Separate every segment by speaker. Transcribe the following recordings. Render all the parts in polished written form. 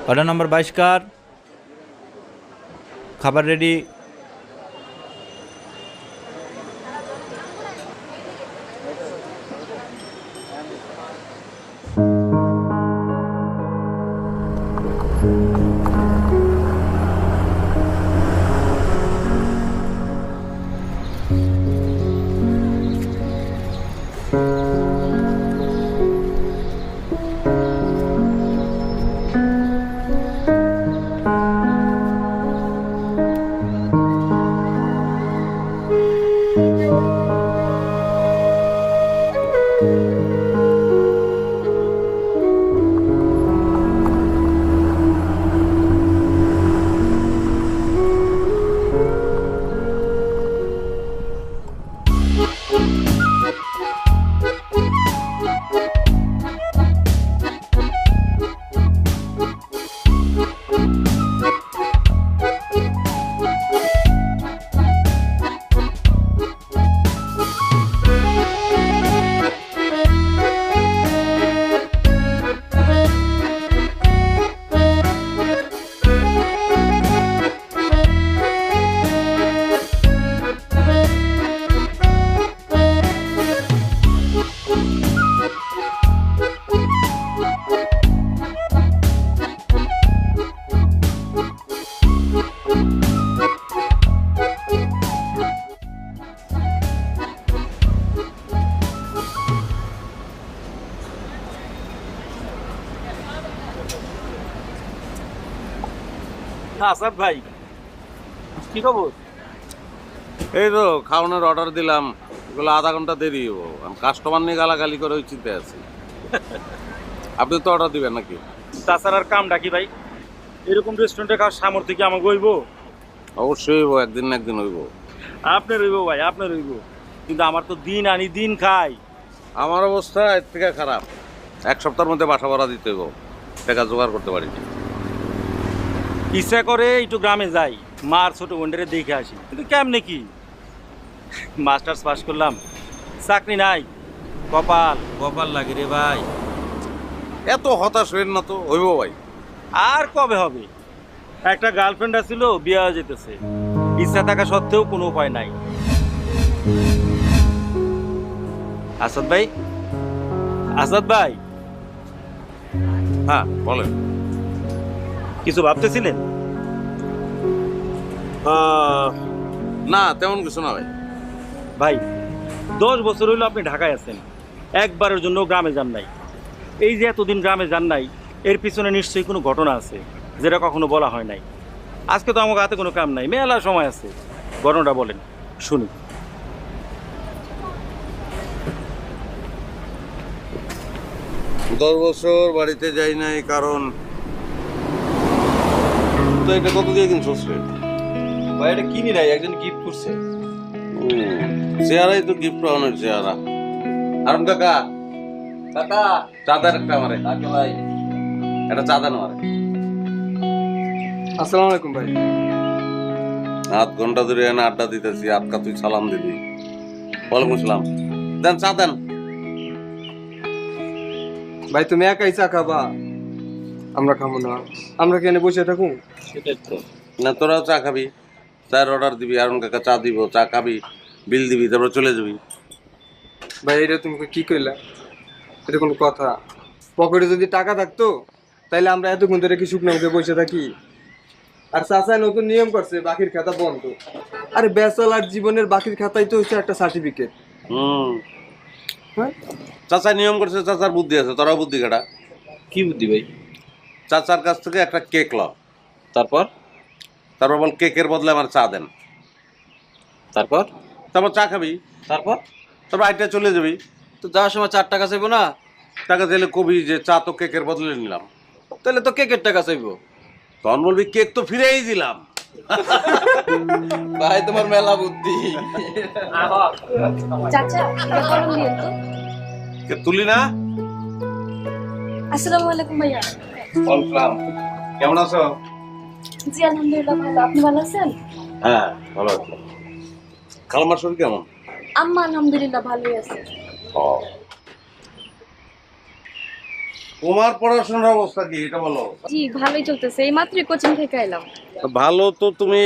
Speaker 1: Order number 22 কার? খাবার ready.
Speaker 2: Asad ভাই, কি খবর?
Speaker 3: এই তো খাওয়ানোর অর্ডার দিলাম, এগুলো আধা ঘন্টা দেরি হবো। আমি কাস্টমার নিয়ে গালাগালি করে ওই চিন্তায় আছি। আপনি তো অর্ডার দিবেন নাকি?
Speaker 2: তাছাড়ার কামটা কি ভাই? এরকম রেস্টুরেন্টে খাওয়ার সামর্থ্য কি আমাকে হইব?
Speaker 3: অবশ্যই হইব, একদিন না একদিন হইব।
Speaker 2: আপনার হইব ভাই, আপনার হইব, কিন্তু আমার তো দিন আনি দিন খাই।
Speaker 3: আমার অবস্থা এর থেকে খারাপ। এক সপ্তাহের মধ্যে বাসা ভাড়া দিতে হইব, টাকা জোগাড় করতে পারিনি।
Speaker 2: ইচ্ছা করে একটু গ্রামে যাই, মার ছোট বোনটারে দেখে আসি, কিন্তু কেমনে কি? মাস্টার্স পাস করলাম, চাকরি নাই। কপাল কপাল লাগে রে ভাই।
Speaker 3: এত হতাশ হইন না তো, হইব ভাই।
Speaker 2: আর কবে হবে? একটা গার্লফ্রেন্ড আছিল, বিয়ে হয়ে যেতেছে। ইচ্ছা থাকা সত্ত্বেও কোনো উপায় নাই। আসাদ ভাই, আসাদ ভাই,
Speaker 3: হ্যাঁ বলেন।
Speaker 2: কিছু ভাবতেছিলেন?
Speaker 3: না তেমন কিছু না ভাই।
Speaker 2: ভাই, 10 বছর হইলো আপনি ঢাকায় আছেন, একবারের জন্য গ্রামে যান নাই। এই যে এতদিন গ্রামে যান নাই, এর পিছনে নিশ্চয়ই কোনো ঘটনা আছে যেটা কখনো বলা হয় নাই। আজকে তো আমার হাতে কোনো কাম নাই, মেলা সময় আছে, ঘটনাটা বলেন শুনি।
Speaker 3: 10 বছর বাড়িতে যাই নাই কারণ তো এটা কত দিয়ে কিনছোস রে?
Speaker 4: ভাই এটা কিনি নাই, একজন গিফট করছে।
Speaker 3: চেহারাই তো গিফট পাওয়ানোর চেহারা। আরম কাকা,
Speaker 4: কাকা
Speaker 3: চাঁদার একটা আমারে,
Speaker 4: কাকে ভাই?
Speaker 3: একটা চাঁদা নেওয়ারে।
Speaker 4: আসসালামু আলাইকুম ভাই।
Speaker 3: আধ ঘন্টা ধরে এনে আড্ডা দিতেছি, আজকা তুই সালাম দিবি। ওয়ালাইকুম আসসালাম। দেন চা দেন।
Speaker 4: ভাই তুমি একাই চা খাবা? আমরা খাবো না, আমরা কেন বসে থাকুন?
Speaker 2: সেটাই তো।
Speaker 3: না তোরাও চা খাবি, চায়ের অর্ডার দিবি, আরুন কাকা চা দিব, চা খাবি, বিল দিবি, তারপর চলে যাবি।
Speaker 4: ভাই এটা তুমি কি কইলা? এটা কোনো কথা? পকেটে যদি টাকা থাকতো তাইলে আমরা এতক্ষণ ধরে কি শুকনো মুখে বসে থাকি? আর চাচা নতুন নিয়ম করছে, বাকির খাতা বন্ধ। আরে ব্যাচেলার জীবনের বাকির খাতাই তো হচ্ছে একটা সার্টিফিকেট। হ্যাঁ,
Speaker 3: চাচা নিয়ম করছে, চাচার বুদ্ধি আছে, তোরাও বুদ্ধি কাটা।
Speaker 2: কি বুদ্ধি ভাই?
Speaker 3: চাচার কাছ থেকে একটা কেক ল,
Speaker 2: তারপর?
Speaker 3: তারপর বল কেকের বদলে আমার চা দেন।
Speaker 2: তারপর?
Speaker 3: তারপর চা খাবি,
Speaker 2: তারপর?
Speaker 3: তারপর আইটা চলে যাবি।
Speaker 4: তো যাওয়ার সময় 4 টাকা চাইবো না?
Speaker 3: টাকা চাইলে কবি যে চা তো কেকের বদলে নিলাম।
Speaker 4: তাহলে তো কেকের টাকা চাইবো।
Speaker 3: তখন বলবি কেক তো ফিরেই দিলাম।
Speaker 4: ভাই তোমার মেলা বুদ্ধি।
Speaker 5: চাচা এটা গরম দিয়ে তো।
Speaker 3: কে তুলি না?
Speaker 5: আসসালামু আলাইকুম ভাইয়া।
Speaker 3: ওয়ালাইকুম। কেমন আছো?
Speaker 5: জি আলহামদুলিল্লাহ ভালো, আপনি ভালো আছেন?
Speaker 3: হ্যাঁ ভালো আছি। খালামার শরীর কেমন?
Speaker 5: আম্মা আলহামদুলিল্লাহ ভালোই আছে।
Speaker 3: ও তোমার পড়াশোনার অবস্থা কি এটা বলো।
Speaker 5: জি ভালোই চলতেছে, এই মাত্রই কোচিং থেকে এলাম।
Speaker 3: ভালো তো তুমি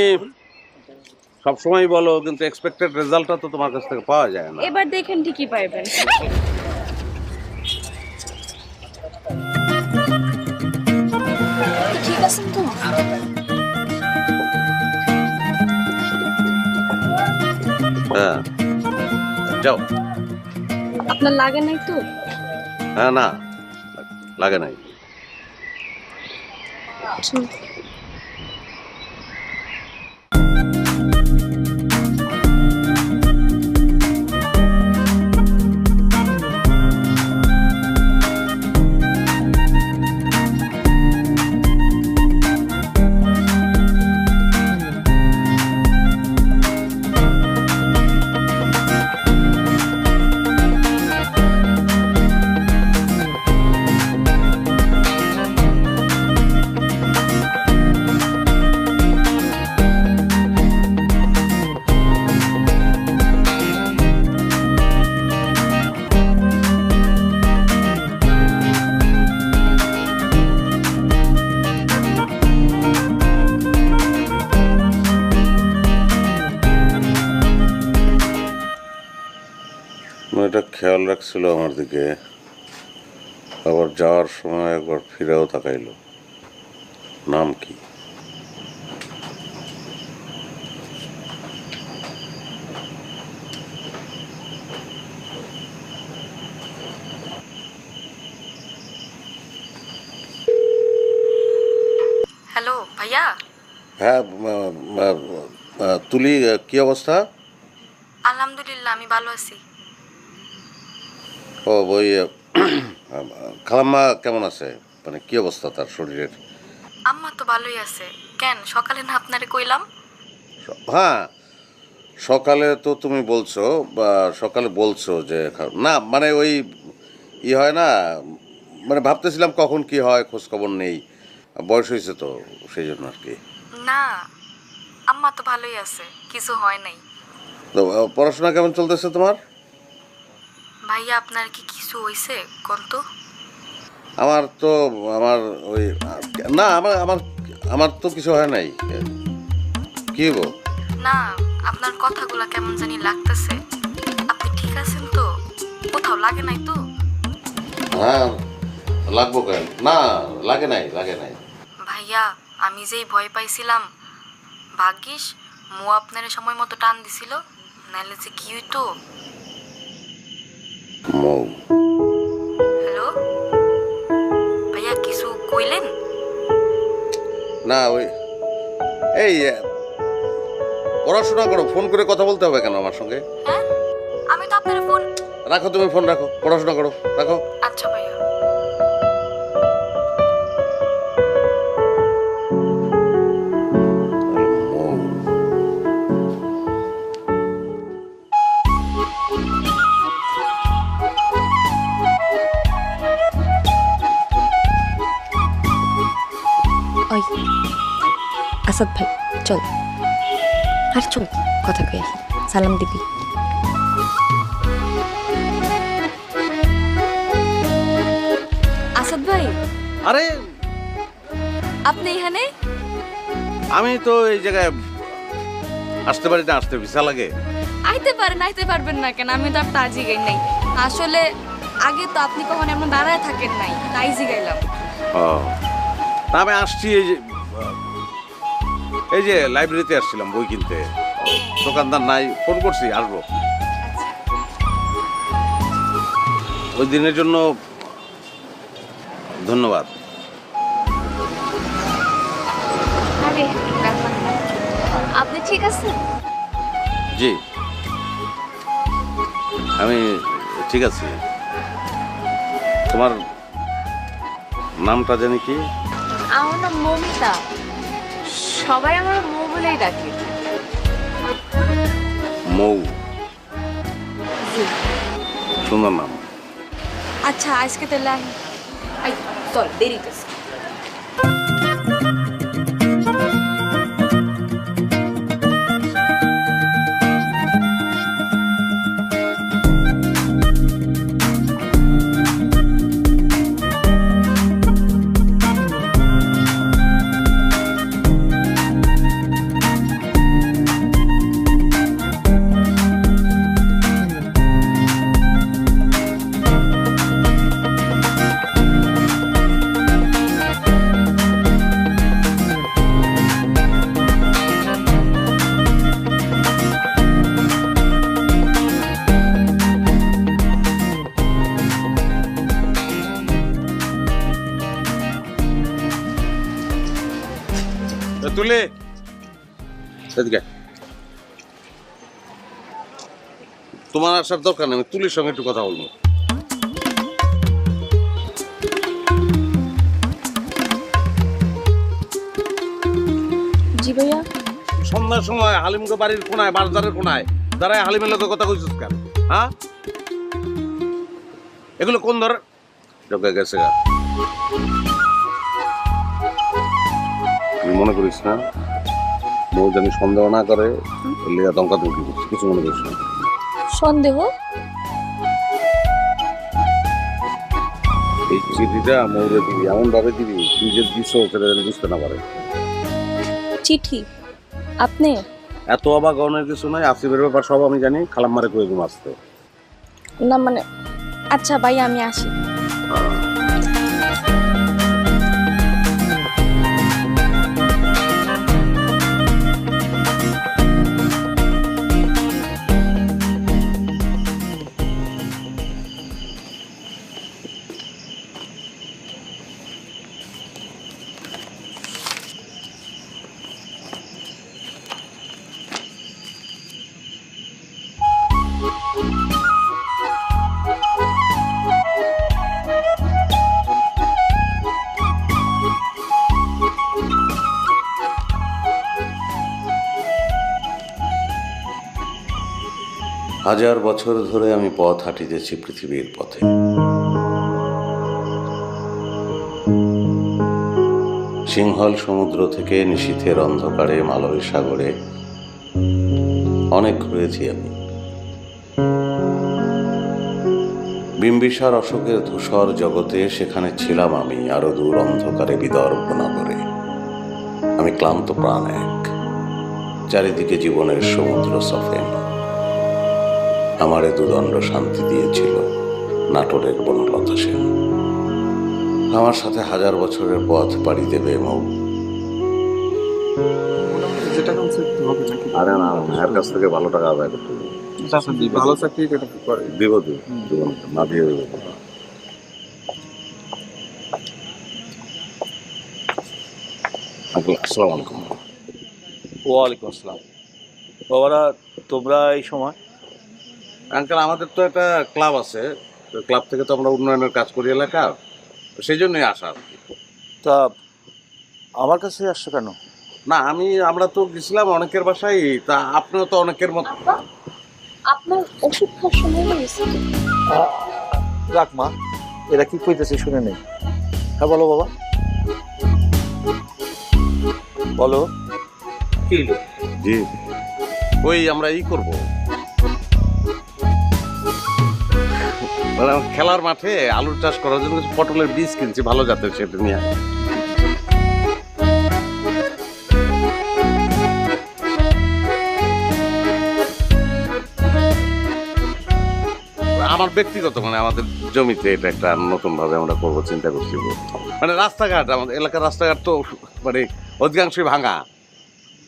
Speaker 3: সবসময় বলো, কিন্তু এক্সপেক্টেড রেজাল্টটা তো তোমার কাছ থেকে পাওয়া যায় না।
Speaker 5: এবার দেখেন ঠিকই পাইবেন। ঠিক আছেন তো?
Speaker 3: হ্যাঁ যাও।
Speaker 5: আপনার লাগে নাই তো?
Speaker 3: হ্যাঁ না লাগে নাই। মেয়েটা খেয়াল রাখছিল আমার দিকে, আবার যাওয়ার সময় একবার ফিরেও তাকাইলো। নাম কি?
Speaker 5: হ্যালো ভাইয়া।
Speaker 3: হ্যাঁ তুলি, কি অবস্থা?
Speaker 5: আলহামদুলিল্লাহ আমি ভালো আছি।
Speaker 3: ও ওই খালাম্মা কেমন আছে? মানে কি অবস্থা তার শরীরের?
Speaker 5: আম্মা তো ভালোই আছে। কেন সকালে না আপনারে কইলাম?
Speaker 3: হ্যাঁ সকালে তো তুমি বলছো, বা সকালে বলছো যে না মানে ওই হয় না, মানে ভাবতেছিলাম কখন কি হয় খোঁজ খবর নেই, বয়স হয়েছে তো সেই জন্য আর কি।
Speaker 5: না আম্মা তো ভালোই আছে, কিছু হয় নাই।
Speaker 3: তো পড়াশোনা কেমন চলতেছে তোমার?
Speaker 5: ভাইয়া আপনার কি কিছু হইছে কোন তো?
Speaker 3: আমার তো আমার ওই না আমার আমার আমার তো কিছু হয় নাই। কি গো?
Speaker 5: না আপনার কথাগুলা কেমন জানি লাগতেছে। আপনি ঠিক আছেন তো? কোথাও লাগে নাই তো?
Speaker 3: হ্যাঁ লাগবো কেন? না লাগে নাই লাগে নাই।
Speaker 5: ভাইয়া আমি যেই ভয় পাইছিলাম, ভাগ্যিস মু আপনার সময় মতো টান দিছিল, নাইলে যে কি হইতো।
Speaker 3: মৌ,
Speaker 5: হ্যালো ভাইয়া, কিছু কইলেন?
Speaker 3: না ওই এই পড়াশোনা করো, ফোন করে কথা বলতে হবে কেন আমার সঙ্গে?
Speaker 5: হ্যাঁ আমি তো আপনার ফোন।
Speaker 3: রাখো তুমি ফোন, রাখো, পড়াশোনা করো, রাখো।
Speaker 5: আচ্ছা ভাইয়া।
Speaker 3: মৌ,
Speaker 1: ওই আসাদ ভাই চল, আর চল কথা কই আসি, সালাম দিবি।
Speaker 5: আসাদ ভাই,
Speaker 3: আরে
Speaker 5: আপনি এখানে?
Speaker 3: আমি তো এই জায়গায় আসতে পারি না, আসতে ভিসা লাগে।
Speaker 5: আইতে পারেন, আইতে পারবেন না কেন? আমি তো আর তা জিগাই নাই। আসলে আগে তো আপনি কখনো এমন দাঁড়ায় থাকেন নাই, তাই জিগাইলাম।
Speaker 3: ও তা আমি আসছি এই যে লাইব্রেরিতে আসছিলাম বই কিনতে, দোকানদার নাই, ফোন করছি আসবো। ওই দিনের জন্য ধন্যবাদ।
Speaker 5: আরে ব্যাপার না। আপনি ঠিক আছেন?
Speaker 3: জি আমি ঠিক আছি। তোমার নামটা জানি কি?
Speaker 5: আমার নাম মমিতা, সবাই আমার মৌ বলেই ডাকে।
Speaker 3: মৌ, সুন্দর নাম।
Speaker 5: আচ্ছা আজকে তাহলে আই চল, দেরি করছি।
Speaker 3: তুলে এদিকে। তোমার আসার দরকার নেই, আমি তুলির সঙ্গে একটু কথা বলবো।
Speaker 1: জি ভাইয়া।
Speaker 3: সন্ধ্যার সময় হালিমকে বাড়ির কোনায়, বাজারের কোনায় দাঁড়ায় হালিমের লোকের কথা কইছিস কেন? হ্যাঁ, এগুলো কোন ধর ঢোকে গেছে? তুই মনে করিস না বউ জানি সন্দেহ না করে, লিগা দমকা দমকি করছিস, কিছু মনে করিস না।
Speaker 1: সন্দেহ?
Speaker 3: এই চিঠিটা মৌরে দিবি, এমন ভাবে দিবি তুই যে দিস সেটা যেন বুঝতে না পারে।
Speaker 1: চিঠি? আপনি?
Speaker 3: এত অবাক অনেক কিছু নয়, আসিফের ব্যাপার সব আমি জানি, খালাম্মারে কয়ে ঘুম আসতে।
Speaker 1: না মানে, আচ্ছা ভাইয়া আমি আসি।
Speaker 3: হাজার বছর ধরে আমি পথ হাঁটিতেছি পৃথিবীর পথে। সিংহল সমুদ্র থেকে নিশীথের অন্ধকারে মালয় সাগরে অনেক ঘুরেছি আমি। বিম্বিসার অশোকের ধূসর জগতে সেখানে ছিলাম আমি, আরো দূর অন্ধকারে বিদর্ভ নগরে। আমি ক্লান্ত প্রাণ এক, চারিদিকে জীবনের সমুদ্র সফেন। আমারে দুদণ্ড শান্তি দিয়েছিল নাটোরের বনলতা সেন। আমার সাথে হাজার বছরের পথ পাড়ি দেবে মৌ।
Speaker 4: যেটা কনসেপ্ট হবে নাকি?
Speaker 3: আরে না, এর কাছ থেকে ভালো টাকা আদায় করতে হবে।
Speaker 4: ভালো চাকরি এটা কি করে?
Speaker 3: দিব না দিয়ে দেবো। আসসালামু আলাইকুম।
Speaker 6: ওয়ালাইকুম আসসালাম। বাবারা, তোমরা এই সময়?
Speaker 3: আঙ্কেল, আমাদের তো একটা ক্লাব আছে, ক্লাব থেকে তো আমরা উন্নয়নের কাজ করি এলাকার, সেই জন্যই আসা আর কি।
Speaker 6: তা আমার কাছে আসছো কেন?
Speaker 3: না, আমরা তো গেছিলাম অনেকের বাসায়, তা আপনিও তো অনেকের মতো।
Speaker 1: আপনার ওষুধ খাওয়ার সময় হয়েছে?
Speaker 6: রাখ মা, এরা কি কইতেছে শুনে নেই। হ্যাঁ বলো বাবা, বলো কি হলো?
Speaker 3: জি, ওই আমরা করবো খেলার মাঠে আলুর চাষ করার জন্য পটলের বীজ কিনছি ভালো জাতের, সেটা নিয়ে। আমার ব্যক্তিগত আমাদের জমিতে এটা একটা নতুন ভাবে আমরা করবো চিন্তা করছি। রাস্তাঘাট, আমাদের এলাকার রাস্তাঘাট তো অধিকাংশই ভাঙা,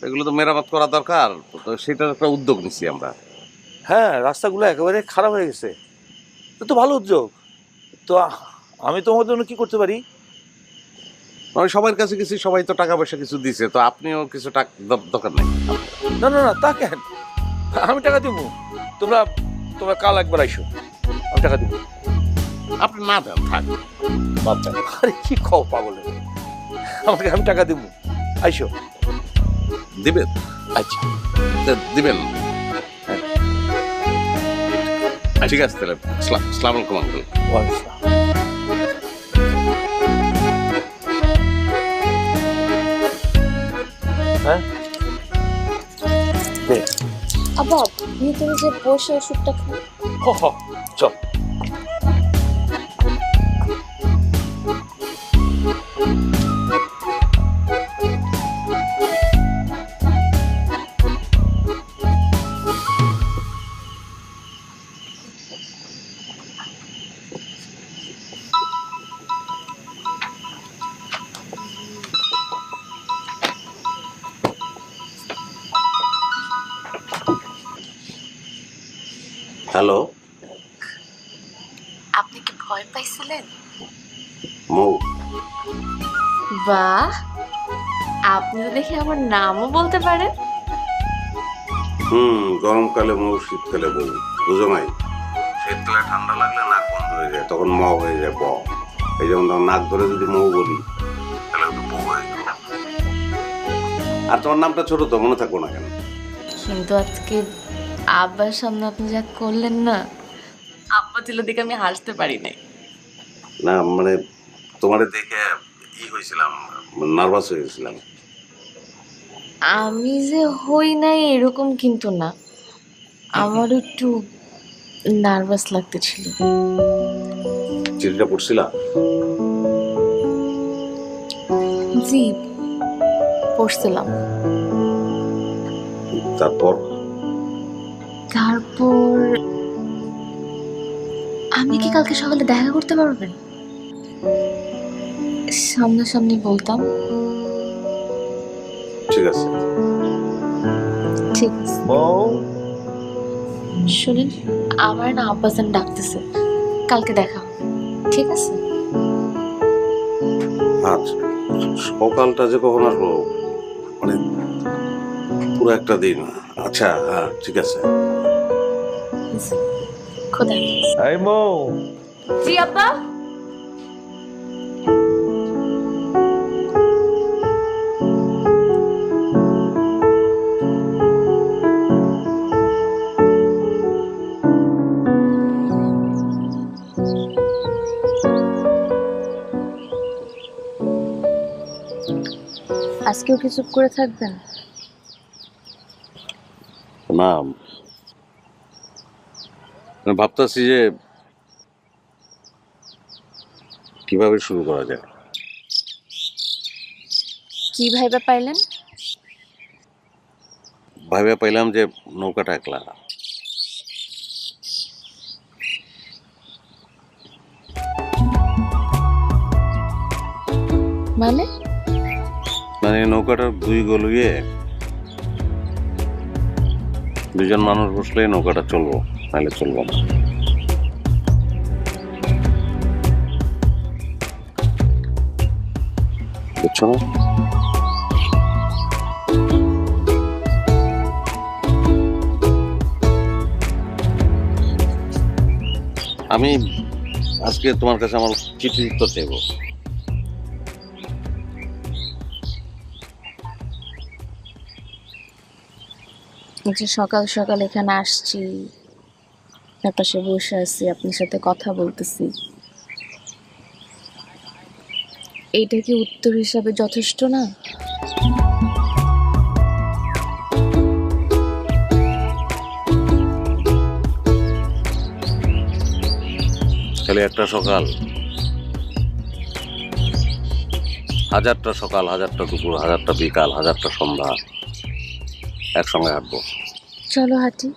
Speaker 3: এগুলো তো মেরামত করা দরকার, তো সেটার একটা উদ্যোগ নিচ্ছি আমরা।
Speaker 6: হ্যাঁ, রাস্তাগুলো একেবারে খারাপ হয়ে গেছে, তো ভালো উদ্যোগ। তো আমি তোমার জন্য কি করতে পারি?
Speaker 3: আমি সবার কাছে গেছি, সবাই তো টাকা পয়সা কিছু দিছে, তো আপনিও কিছু টাকা দরকার নেই।
Speaker 6: না না না, তা কেন, আমি টাকা দিব। তোমরা তোমরা কাল একবার আইসো, আমি টাকা দিব।
Speaker 3: আপনি না দেন, থাক।
Speaker 6: আরে কি খাও পাগল, আমাকে আমি টাকা দিব, আইসো।
Speaker 3: দিবেন?
Speaker 6: আচ্ছা
Speaker 3: দিবেন। ঠিক আছে তাহলে, আসসালামু আলাইকুম আঙ্কেল।
Speaker 6: হ্যাঁ,
Speaker 1: আব্বা ভিতরে যে বসে ওষুধটা খাও।
Speaker 6: চল।
Speaker 3: হ্যালো,
Speaker 5: আপনি কি ভয় পাইছিলেন?
Speaker 3: মৌ।
Speaker 5: বাহ,
Speaker 7: আপনি তো দেখি আমার নামও বলতে পারেন।
Speaker 3: গরমকালে মৌ, শীতকালে বউ, বুঝো নাই? শীতকালে ঠান্ডা লাগলে নাক বন্ধ হয়ে যায়, তখন ম হয়ে যায় ব। এই যেমন তখন নাক ধরে যদি মৌ বলি তাহলে তো বউ হয়ে গেল। আর তোমার নামটা ছোট তো, মনে থাকবো না কেন?
Speaker 7: কিন্তু আজকে আব্বার সামনে আপনি যা করলেন না, আব্বা ছিল দেখে আমি হাসতে পারি নাই।
Speaker 3: না মানে তোমার দেখে হয়েছিলাম, নার্ভাস হয়ে গেছিলাম।
Speaker 7: আমি যে হই নাই এরকম কিন্তু না, আমার একটু নার্ভাস লাগতেছিল।
Speaker 3: চিঠিটা পড়ছিলা?
Speaker 7: জি, পড়ছিলাম।
Speaker 3: তারপর
Speaker 7: তারপর আমি কি কালকে সকালে দেখা করতে পারবেন? সামনাসামনি বলতাম।
Speaker 3: ঠিক আছে।
Speaker 7: ঠিক আছে। শুনেন, আমার না আব্বাজান ডাকতেছে, কালকে দেখা হবে, ঠিক আছে?
Speaker 3: আচ্ছা, সকালটা যে কখন আসবো, মানে পুরো একটা দিন। আচ্ছা হ্যাঁ ঠিক আছে।
Speaker 7: খোদা।
Speaker 6: এই মৌ,
Speaker 7: জি আব্বা। আজকেও কি চুপ করে থাকবেন?
Speaker 3: না ভাবতেছি যে কিভাবে শুরু করা যায়।
Speaker 7: কি ভাইবা পাইলেন?
Speaker 3: ভাবে পাইলাম যে নৌকাটা একলা।
Speaker 7: মানে
Speaker 3: মানে নৌকাটার দুই গলুয়ে দুজন মানুষ বসলে নৌকাটা চলবো, নাহলে চলবো না। বুঝছো না? আমি আজকে তোমার কাছে আমার চিঠির উত্তর দেবো।
Speaker 7: যে সকাল সকাল এখানে আসছি, পাশে বসে আছি, আপনার সাথে কথা বলতেছি, এইটা কি উত্তর হিসাবে যথেষ্ট না?
Speaker 3: খালি একটা সকাল, হাজারটা সকাল, হাজারটা দুপুর, হাজারটা বিকাল, হাজারটা সন্ধ্যা একসঙ্গে হাঁটবো।
Speaker 7: চলো হাঁটি।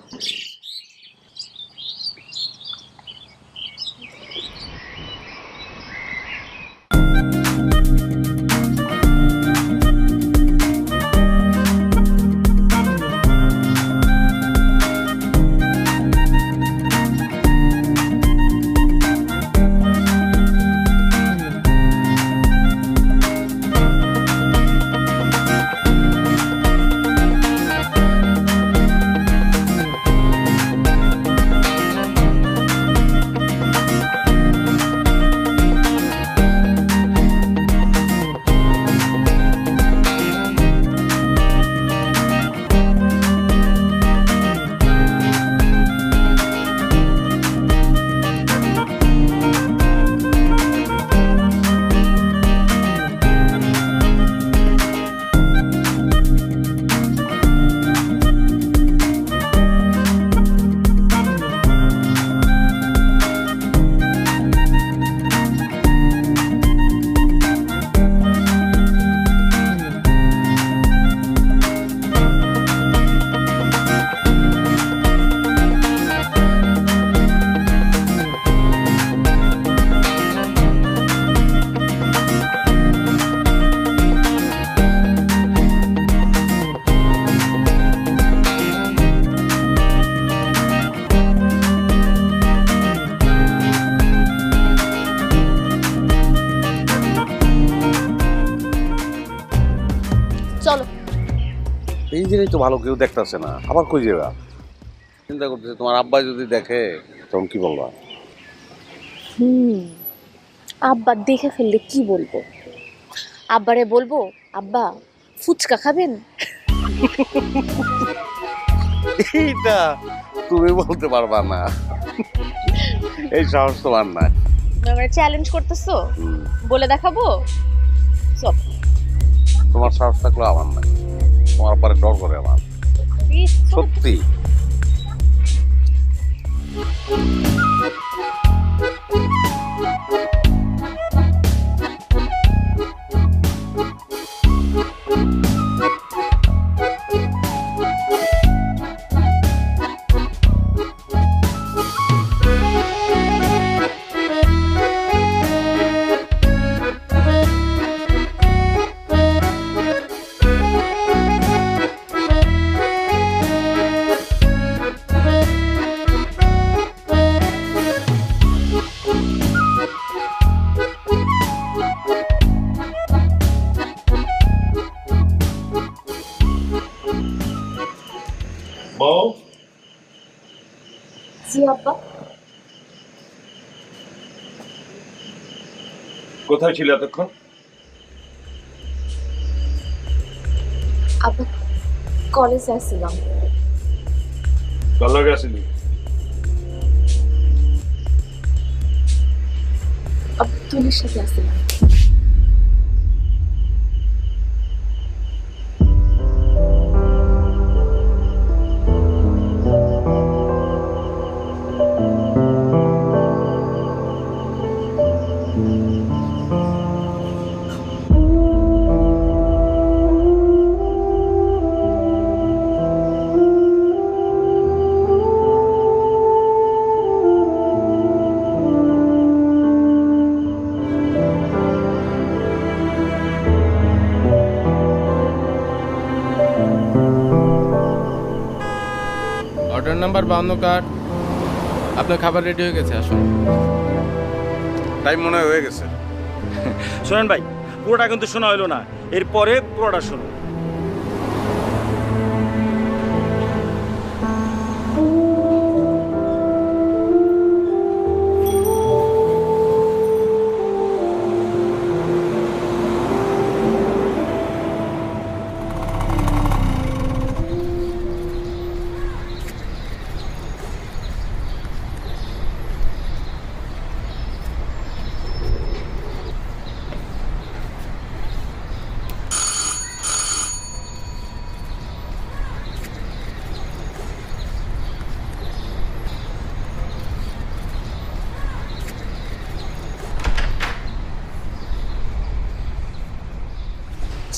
Speaker 7: চলো।
Speaker 3: এই জিনিস তো ভালো কেউ দেখতেছে না, আবার কই যাবা? চিন্তা করতেছে তোমার আব্বা যদি দেখে তখন কি বলবা?
Speaker 7: আব্বা দেখে ফেললে কি বলবো? আব্বারে বলবো, আব্বা ফুচকা খাবেন?
Speaker 3: এইটা তুমি বলতে পারবা না, এই সাহস তোমার না।
Speaker 7: মানে চ্যালেঞ্জ করতেছো? বলে দেখাবো? চল।
Speaker 3: তোমার সাহস থাকলেও আমার নাই, তোমার আব্বারে ডর করে আমার, সত্যি।
Speaker 2: বউ,
Speaker 7: জি আব্বা।
Speaker 2: কোথায় ছিল এতক্ষণ?
Speaker 7: আব্বা কলেজে আসছিলাম।
Speaker 2: কার লগে আসিলি?
Speaker 7: আব্দুলের সাথে আসছিলাম।
Speaker 8: অর্ডার নাম্বার 52 কার্ড, আপনার খাবার রেডি হয়ে গেছে, আসুন।
Speaker 3: টাইম মনে হয় হয়ে গেছে।
Speaker 2: শোনেন ভাই, পুরোটা কিন্তু শোনা হইলো না, এরপরে পুরোটা শুনুন।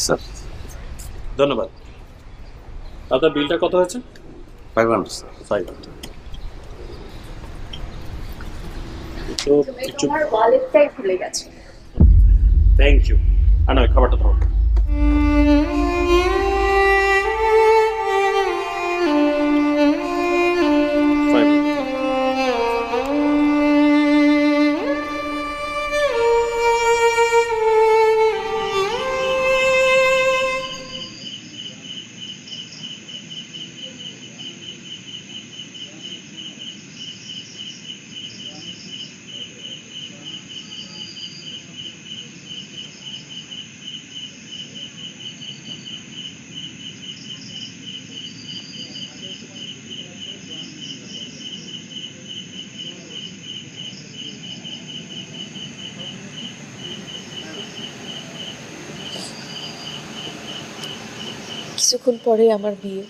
Speaker 3: স্যার,
Speaker 2: ধন্যবাদ। আপনার বিলটা কত হয়েছে?
Speaker 3: 500 স্যার।
Speaker 2: 500। তো কিছু
Speaker 7: তোমার ওয়ালেটটাই ভুলে গেছো।
Speaker 2: Thank you. আনা খাবারটা ধরো।
Speaker 7: কিছুক্ষণ পরে আমার বিয়ে।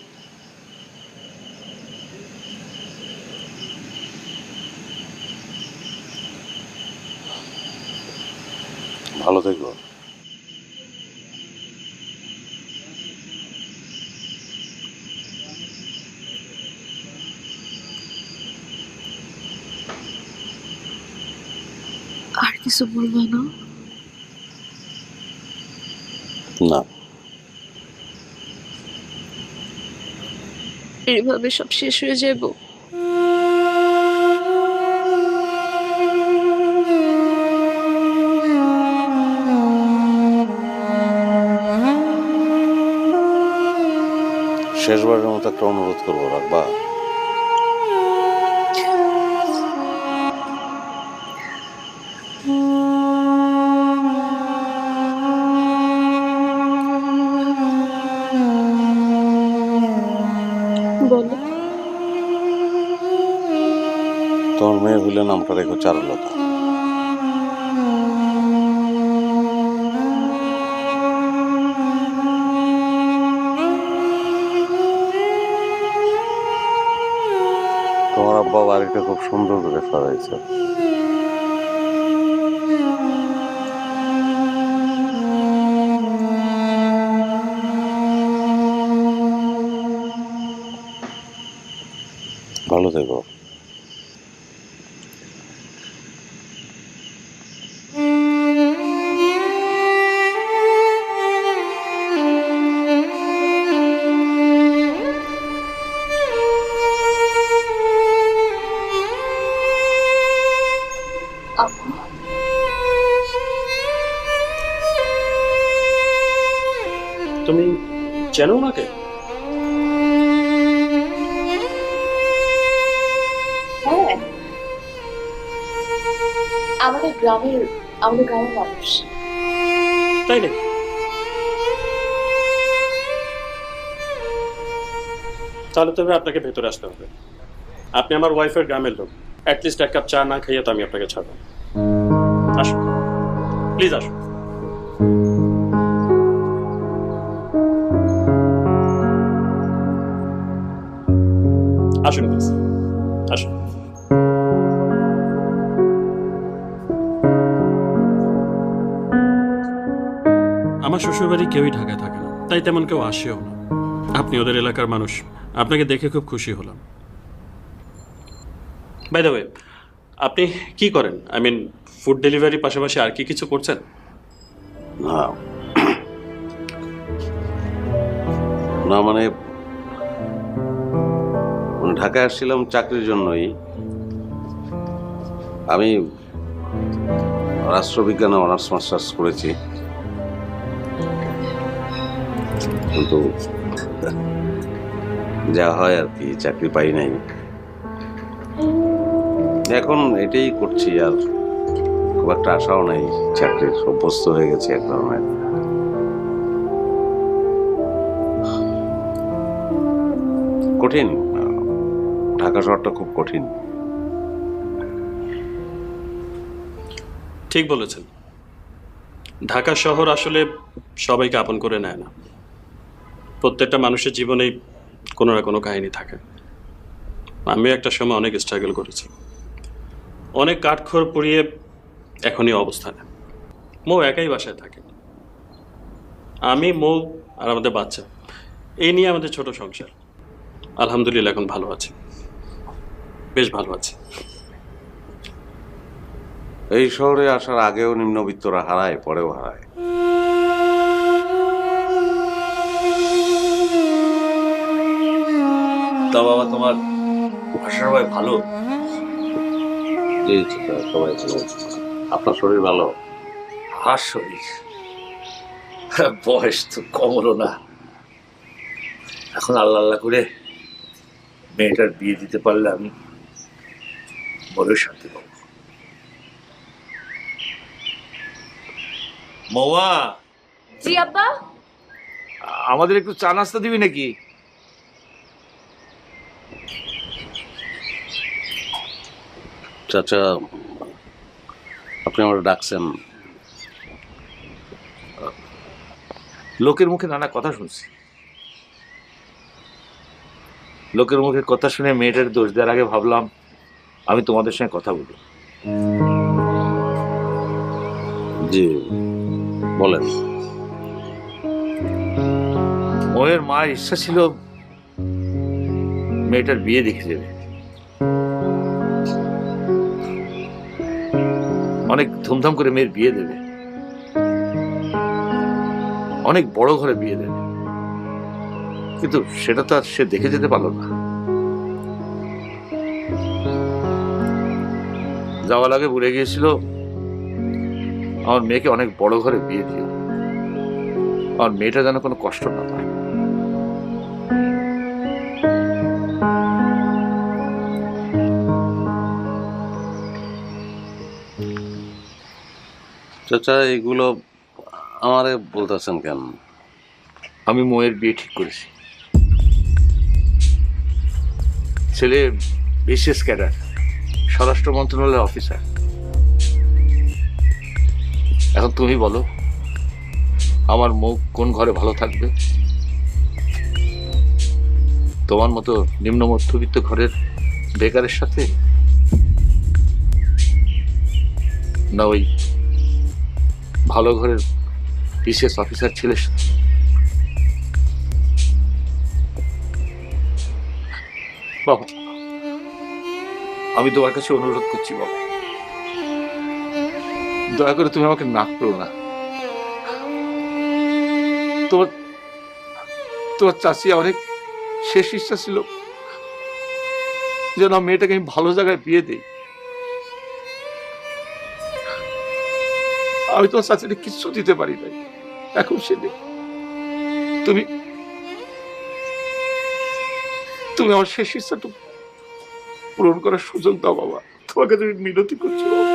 Speaker 3: ভালো থেকো।
Speaker 7: আর কিছু বলবো না?
Speaker 3: না,
Speaker 7: এইভাবে সব শেষ হয়ে যাবো?
Speaker 3: শেষবারের মতো একটা অনুরোধ করবো, রাখবা?
Speaker 7: বলো।
Speaker 3: তোমার মেয়ে হইলে নামটা রেখো চারুলতা। তোমার আব্বা বাড়িটা খুব সুন্দর করে সাজাইছে। ভালো থেকো।
Speaker 9: তুমি চেনো ওনাকে?
Speaker 7: হ্যাঁ, আমাদের গ্রামের মানুষ।
Speaker 9: তাই নাকি? তাহলে তবে আপনাকে ভেতরে আসতে হবে। আপনি আমার ওয়াইফের গ্রামের লোক, অ্যাটলিস্ট এক কাপ চা না খাইয়ে তো আমি আপনাকে ছাড়ব। আসুন প্লিজ, আসুন। আসুন প্লিজ, আসুন। আমার শ্বশুরবাড়ি কেউই ঢাকায় থাকে না, তাই তেমন কেউ আসেও না। আপনি ওদের এলাকার মানুষ, আপনাকে দেখে খুব খুশি হলাম। বাই দ্য ওয়ে, আপনি কি করেন? আই মিন, ফুড ডেলিভারি পাশাপাশি আর কি কিছু করছেন?
Speaker 3: না না, মানে ঢাকায় আসছিলাম চাকরির জন্যই। আমি রাষ্ট্রবিজ্ঞানে অনার্স মাস্টার্স করেছি, কিন্তু যা হয় আর কি, চাকরি পাই নাই। এখন এটাই করছি, আর খুব একটা আশাও নাই চাকরির, অভ্যস্ত হয়ে গেছে এক ধরনের। কঠিন, ঢাকা শহরটা খুব কঠিন।
Speaker 9: ঠিক বলেছেন, ঢাকা শহর আসলে সবাইকে আপন করে নেয় না। প্রত্যেকটা মানুষের জীবনেই কোনো না কোনো কাহিনী থাকে। আমিও একটা সময় অনেক স্ট্রাগল করেছি, অনেক কাঠখড় পুড়িয়ে এখনই অবস্থানে। মৌ একাই বাসায় থাকে, আমি, মৌ আর আমাদের বাচ্চা, এই নিয়ে আমাদের ছোট সংসার। আলহামদুলিল্লাহ এখন ভালো আছে, বেশ ভালো আছে।
Speaker 3: এই শহরে আসার আগেও নিম্নবিত্তরা হারায়, পরেও হারায়।
Speaker 6: তা বাবা, তোমার ভাষার ভাই ভালো?
Speaker 3: জি, সবাই ভালো। আপনার শরীর ভালো?
Speaker 6: আর শরীর, বয়স তো কম হলো না। এখন আল্লাহ আল্লাহ করে মেয়েটার বিয়ে দিতে পারলে আমি বড় শান্তি পাবো। মৌয়া,
Speaker 7: জি আব্বা।
Speaker 6: আমাদের একটু চা নাস্তা দিবি নাকি?
Speaker 3: চাচা, আপনি আমার ডাকছেন?
Speaker 6: লোকের মুখে নানা কথা শুনছি, লোকের মুখে কথা শুনে মেয়েটার দোষ দেওয়ার আগে ভাবলাম আমি তোমাদের সঙ্গে কথা বলি।
Speaker 3: জি বলেন।
Speaker 6: ময়ের মায়ের ইচ্ছা ছিল মেয়েটার বিয়ে দেখে দেবে, অনেক ধুমধাম করে মেয়ের বিয়ে দেবে, অনেক বড় ঘরে বিয়ে দেবে, কিন্তু সেটা তো আর সে দেখে যেতে পারলো না। যাওয়ার আগে বলে গিয়েছিল আমার মেয়েকে অনেক বড় ঘরে বিয়ে দিও, আমার মেয়েটা যেন কোনো কষ্ট না পায়।
Speaker 3: চাচা এগুলো আমারে বলতেছেন কেন?
Speaker 6: আমি মোয়ের বিয়ে ঠিক করেছি। ছেলে বিশেষ ক্যাডার, স্বরাষ্ট্র মন্ত্রণালয়ের অফিসার। এখন তুমি বলো, আমার মুখ কোন ঘরে ভালো থাকবে? তোমার মতো নিম্ন মধ্যবিত্ত ঘরের বেকারের সাথে, না ওই ভালো ঘরের বিশেষ অফিসার ছেলের সাথে? বাবা, আমি তোমার কাছে অনুরোধ করছি বাবা, দয়া করে তুমি আমাকে না করো না। তোমার তোমার চাচি অনেক শেষ ইচ্ছা ছিল যেন মেয়েটাকে আমি ভালো জায়গায় বিয়ে দিই। আমি তোমার চাচিকে কিচ্ছু দিতে পারি নাই, এখন সে নেই। তুমি তুমি আমার শেষ ইচ্ছাটুকু পূরণ করার সুযোগ দাও বাবা, তোমাকে তুমি মিনতি করছি বাবা।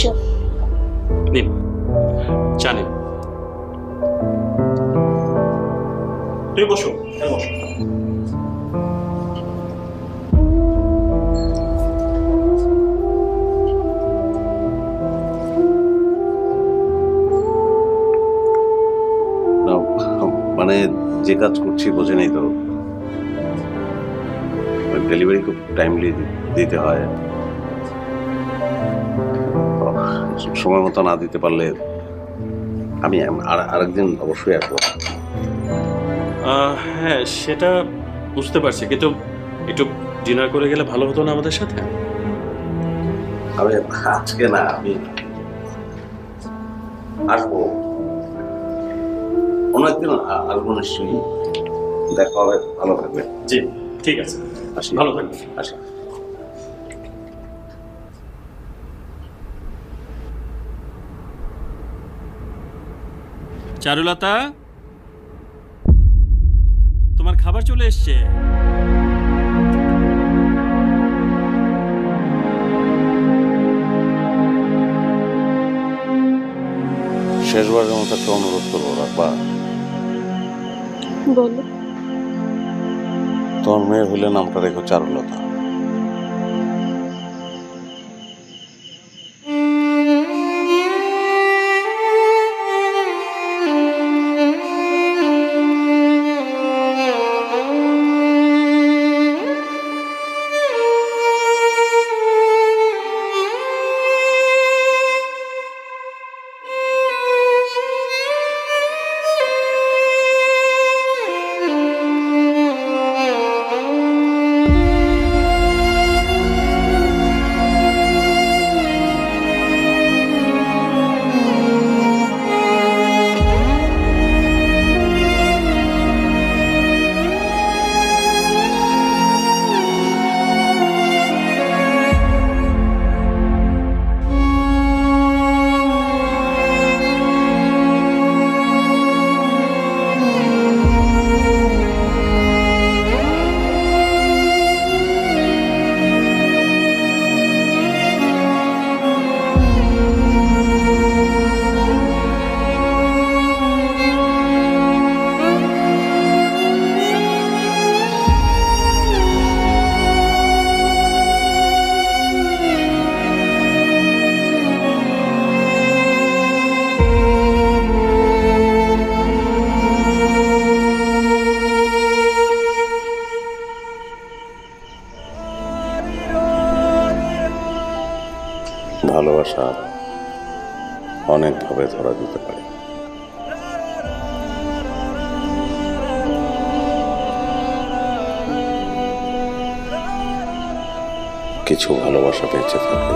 Speaker 7: চল।
Speaker 9: নিন, চা নিন। তুমি বসো, বসো।
Speaker 3: না, মানে যে কাজ করছি বোঝেনি তো, ডেলিভারি খুব টাইমলি দিতে হয়। সময় মতো না দিতে পারলে আমি আরেকদিন অবশ্যই আসবো।
Speaker 9: হ্যাঁ, সেটা বুঝতে পারছি, কিন্তু একটু ডিনার করে গেলে ভালো হতো না আমাদের সাথে?
Speaker 3: আমি আজকে না, আমি আসবো, অন্য একদিন আসবো নিশ্চয়ই। দেখা হবে, ভালো থাকবে।
Speaker 9: জি, ঠিক আছে,
Speaker 3: আসি,
Speaker 9: ভালো থাকবে।
Speaker 3: আসি।
Speaker 9: চারুলতা, তোমার খাবার চলে এসছে।
Speaker 3: শেষবারের মতো একটা অনুরোধ করবো, রাখবা?
Speaker 7: বলো।
Speaker 3: তোমার মেয়ে হইলে নামটা রেখো চারুলতা। ভালোবাসা অনেকভাবে ধরা দিতে পারে। কিছু ভালোবাসা বেঁচে থাকে